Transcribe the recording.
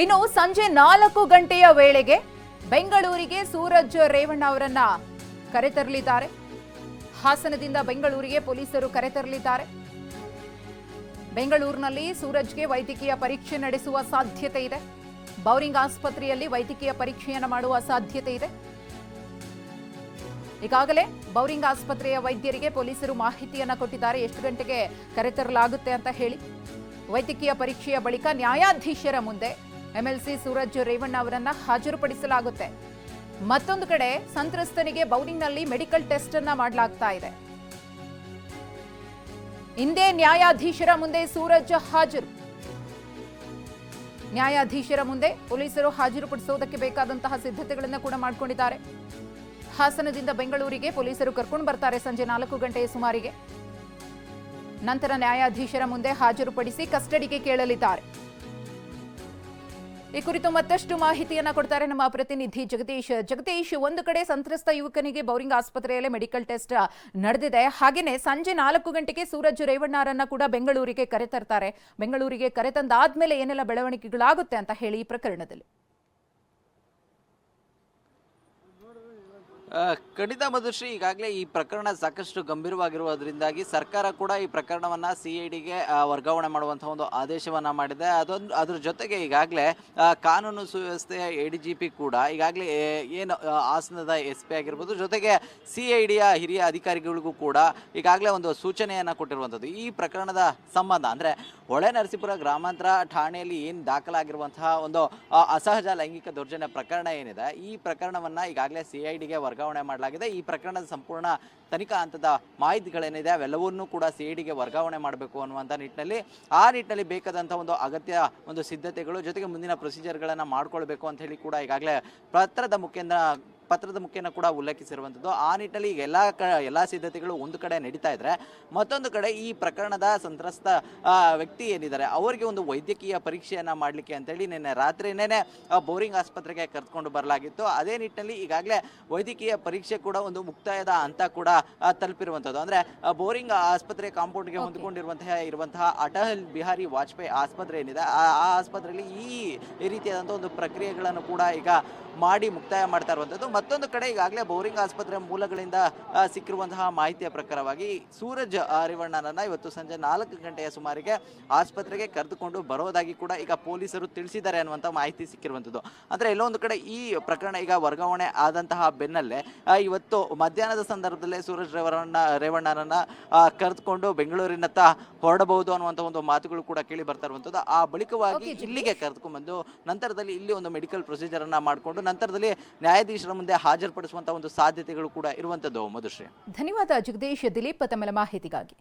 ಇನ್ನು ಸಂಜೆ 4 ಗಂಟೆಯ ವೇಳೆಗೆ ಬೆಂಗಳೂರಿಗೆ ಸೂರಜ್ ರೇವಣ್ಣ ಅವರನ್ನ ಕರೆತರಲಿದ್ದಾರೆ. ಹಾಸನದಿಂದ ಬೆಂಗಳೂರಿಗೆ ಪೊಲೀಸರು ಕರೆತರಲಿದ್ದಾರೆ. ಬೆಂಗಳೂರಿನಲ್ಲಿ ಸೂರಜ್ಗೆ ವೈದ್ಯಕೀಯ ಪರೀಕ್ಷೆ ನಡೆಸುವ ಸಾಧ್ಯತೆ ಇದೆ. ಬೌರಿಂಗ್ ಆಸ್ಪತ್ರೆಯಲ್ಲಿ ವೈದ್ಯಕೀಯ ಪರೀಕ್ಷೆಯನ್ನು ಮಾಡುವ ಸಾಧ್ಯತೆ ಇದೆ. ಈಗಾಗಲೇ ಬೌರಿಂಗ್ ಆಸ್ಪತ್ರೆಯ ವೈದ್ಯರಿಗೆ ಪೊಲೀಸರು ಮಾಹಿತಿಯನ್ನ ಕೊಟ್ಟಿದ್ದಾರೆ, ಎಷ್ಟು ಗಂಟೆಗೆ ಕರೆತರಲಾಗುತ್ತೆ ಅಂತ ಹೇಳಿ. ವೈದ್ಯಕೀಯ ಪರೀಕ್ಷೆಯ ಬಳಿಕ ನ್ಯಾಯಾಧೀಶರ ಮುಂದೆ ಎಂಎಲ್ಸಿ ಸೂರಜ್ ರೇವಣ್ಣ ಅವರನ್ನ ಹಾಜರುಪಡಿಸಲಾಗುತ್ತೆ. ಮತ್ತೊಂದು ಕಡೆ ಸಂತ್ರಸ್ತನಿಗೆ ಬೌರಿಂಗ್ನಲ್ಲಿ ಮೆಡಿಕಲ್ ಟೆಸ್ಟ್ ಅನ್ನ ಮಾಡಲಾಗ್ತಾ ಇದೆ. ಇಂದೇ ನ್ಯಾಯಾಧೀಶರ ಮುಂದೆ ಸೂರಜ್ ಹಾಜರು. ನ್ಯಾಯಾಧೀಶರ ಮುಂದೆ ಪೊಲೀಸರು ಹಾಜರುಪಡಿಸುವುದಕ್ಕೆ ಬೇಕಾದಂತಹ ಸಿದ್ಧತೆಗಳನ್ನು ಕೂಡ ಮಾಡಿಕೊಂಡಿದ್ದಾರೆ. ಹಾಸನದಿಂದ ಬೆಂಗಳೂರಿಗೆ ಪೊಲೀಸರು ಕರ್ಕೊಂಡು ಬರ್ತಾರೆ ಸಂಜೆ 4 ಗಂಟೆಯ ಸುಮಾರಿಗೆ. ನಂತರ ನ್ಯಾಯಾಧೀಶರ ಮುಂದೆ ಹಾಜರುಪಡಿಸಿ ಕಸ್ಟಡಿಗೆ ಕೇಳಲಿದ್ದಾರೆ. ಈ ಕುರಿತು ಮತ್ತಷ್ಟು ಮಾಹಿತಿಯನ್ನ ಕೊಡ್ತಾರೆ ನಮ್ಮ ಪ್ರತಿನಿಧಿ ಜಗದೀಶ್. ಒಂದು ಕಡೆ ಸಂತ್ರಸ್ತ ಯುವಕನಿಗೆ ಬೌರಿಂಗ್ ಆಸ್ಪತ್ರೆಯಲ್ಲಿ ಮೆಡಿಕಲ್ ಟೆಸ್ಟ್ ನಡೆದಿದೆ. ಹಾಗೇನೆ ಸಂಜೆ 4 ಗಂಟೆಗೆ ಸೂರಜ್ ರೇವಣ್ಣರನ್ನ ಕೂಡ ಬೆಂಗಳೂರಿಗೆ ಕರೆತರ್ತಾರೆ. ಬೆಂಗಳೂರಿಗೆ ಕರೆತಂದಾದ್ಮೇಲೆ ಏನೆಲ್ಲ ಬೆಳವಣಿಗೆಗಳಾಗುತ್ತೆ ಅಂತ ಹೇಳಿ ಈ ಪ್ರಕರಣದಲ್ಲಿ. ಖಂಡಿತ ಮಧುಶ್ರೀ, ಈಗಾಗಲೇ ಈ ಪ್ರಕರಣ ಸಾಕಷ್ಟು ಗಂಭೀರವಾಗಿರುವುದರಿಂದಾಗಿ ಸರ್ಕಾರ ಕೂಡ ಈ ಪ್ರಕರಣವನ್ನು CIDಗೆ ವರ್ಗಾವಣೆ ಮಾಡುವಂತಹ ಒಂದು ಆದೇಶವನ್ನ ಮಾಡಿದೆ. ಅದ್ರ ಜೊತೆಗೆ ಈಗಾಗಲೇ ಕಾನೂನು ಸುವ್ಯವಸ್ಥೆಯ ADGP ಕೂಡ ಈಗಾಗಲೇ ಏನು ಹಾಸನದ SP ಆಗಿರ್ಬೋದು, ಜೊತೆಗೆ CIDಯ ಹಿರಿಯ ಅಧಿಕಾರಿಗಳಿಗೂ ಕೂಡ ಈಗಾಗಲೇ ಒಂದು ಸೂಚನೆಯನ್ನು ಕೊಟ್ಟಿರುವಂಥದ್ದು. ಈ ಪ್ರಕರಣದ ಸಂಬಂಧ ಅಂದರೆ ಹೊಳೆನರಸೀಪುರ ಗ್ರಾಮಾಂತರ ಠಾಣೆಯಲ್ಲಿ ಏನು ದಾಖಲಾಗಿರುವಂತಹ ಒಂದು ಅಸಹಜ ಲೈಂಗಿಕ ದೌರ್ಜನ್ಯ ಪ್ರಕರಣ ಏನಿದೆ, ಈ ಪ್ರಕರಣವನ್ನು ಈಗಾಗಲೇ CIDಗೆ ವರ್ಗಾವಣೆ ಮಾಡಲಾಗಿದೆ. ಈ ಪ್ರಕರಣದ ಸಂಪೂರ್ಣ ತನಿಖಾ ಹಂತದ ಮಾಹಿತಿಗಳೇನಿದೆ ಅವೆಲ್ಲವನ್ನೂ ಕೂಡ CIDಗೆ ವರ್ಗಾವಣೆ ಮಾಡಬೇಕು ಅನ್ನುವಂಥ ನಿಟ್ಟಿನಲ್ಲಿ ಬೇಕಾದಂಥ ಒಂದು ಅಗತ್ಯ ಒಂದು ಸಿದ್ಧತೆಗಳು, ಜೊತೆಗೆ ಮುಂದಿನ ಪ್ರೊಸೀಜರ್ಗಳನ್ನು ಮಾಡ್ಕೊಳ್ಬೇಕು ಅಂತ ಹೇಳಿ ಕೂಡ ಈಗಾಗಲೇ ಪತ್ರದ ಮುಖೇನ ಕೂಡ ಉಲ್ಲೇಖಿಸಿರುವಂಥದ್ದು. ಆ ನಿಟ್ಟಿನಲ್ಲಿ ಈಗ ಎಲ್ಲ ಸಿದ್ಧತೆಗಳು ಒಂದು ಕಡೆ ನಡೀತಾ ಇದ್ರೆ, ಮತ್ತೊಂದು ಕಡೆ ಈ ಪ್ರಕರಣದ ಸಂತ್ರಸ್ತ ವ್ಯಕ್ತಿ ಏನಿದ್ದಾರೆ ಅವರಿಗೆ ಒಂದು ವೈದ್ಯಕೀಯ ಪರೀಕ್ಷೆಯನ್ನು ಮಾಡಲಿಕ್ಕೆ ಅಂತೇಳಿ ನಿನ್ನೆ ರಾತ್ರಿನೇ ಬೌರಿಂಗ್ ಆಸ್ಪತ್ರೆಗೆ ಕರೆದುಕೊಂಡು ಬರಲಾಗಿತ್ತು. ಅದೇ ನಿಟ್ಟಿನಲ್ಲಿ ಈಗಾಗಲೇ ವೈದ್ಯಕೀಯ ಪರೀಕ್ಷೆ ಕೂಡ ಒಂದು ಮುಕ್ತಾಯದ ಹಂತ ಕೂಡ ತಲುಪಿರುವಂಥದ್ದು. ಅಂದರೆ ಬೌರಿಂಗ್ ಆಸ್ಪತ್ರೆ ಕಾಂಪೌಂಡ್ಗೆ ಹೊಂದಿಕೊಂಡಿರುವಂತಹ ಅಟಲ್ ಬಿಹಾರಿ ವಾಜಪೇಯಿ ಆಸ್ಪತ್ರೆ ಏನಿದೆ, ಆ ಆಸ್ಪತ್ರೆಯಲ್ಲಿ ಈ ರೀತಿಯಾದಂಥ ಒಂದು ಪ್ರಕ್ರಿಯೆಗಳನ್ನು ಕೂಡ ಈಗ ಮಾಡಿ ಮುಕ್ತಾಯ ಮಾಡ್ತಾ ಇರುವಂಥದ್ದು. ಮತ್ತೊಂದು ಕಡೆ ಈಗಾಗಲೇ ಬೌರಿಂಗ್ ಆಸ್ಪತ್ರೆ ಮೂಲಗಳಿಂದ ಸಿಕ್ಕಿರುವಂತಹ ಮಾಹಿತಿಯ ಪ್ರಕಾರವಾಗಿ ಸೂರಜ್ ರೇವಣ್ಣನನ್ನ ಇವತ್ತು ಸಂಜೆ 4 ಗಂಟೆಯ ಸುಮಾರಿಗೆ ಆಸ್ಪತ್ರೆಗೆ ಕರೆದುಕೊಂಡು ಬರೋದಾಗಿ ಕೂಡ ಈಗ ಪೊಲೀಸರು ತಿಳಿಸಿದ್ದಾರೆ ಅನ್ನುವಂಥ ಮಾಹಿತಿ ಸಿಕ್ಕಿರುವಂಥದ್ದು. ಅಂದರೆ ಎಲ್ಲೋ ಒಂದು ಕಡೆ ಈ ಪ್ರಕರಣ ಈಗ ವರ್ಗಾವಣೆ ಆದಂತಹ ಬೆನ್ನಲ್ಲೇ ಇವತ್ತು ಮಧ್ಯಾಹ್ನದ ಸಂದರ್ಭದಲ್ಲೇ ಸೂರಜ್ ರೇವಣ್ಣನನ್ನ ಕರೆದುಕೊಂಡು ಬೆಂಗಳೂರಿನತ್ತ ಹೊರಡಬಹುದು ಅನ್ನುವಂಥ ಒಂದು ಮಾತುಗಳು ಕೂಡ ಕೇಳಿ ಬರ್ತಾ ಇರುವಂಥದ್ದು. ಆ ಬಳಿಕವಾಗಿ ಇಲ್ಲಿಗೆ ಕರೆದುಕೊಂಡ್ಬಂದು ನಂತರದಲ್ಲಿ ಇಲ್ಲಿ ಒಂದು ಮೆಡಿಕಲ್ ಪ್ರೊಸೀಜರ್ ಅನ್ನ ಮಾಡಿಕೊಂಡು ನಂತರದಲ್ಲಿ ನ್ಯಾಯಾಧೀಶರ ಮುಂದೆ ಹಾಜರುಪಡಿಸುವಂತಹ ಒಂದು ಸಾಧ್ಯತೆಗಳು ಕೂಡ ಇರುವಂತದ್ದು. ಮಧುಶ್ರೀ, ಧನ್ಯವಾದ ಜಗದೀಶ್. ದಿಲೀಪ್ ತಮ್ಮ ಮಾಹಿತಿಗಾಗಿ.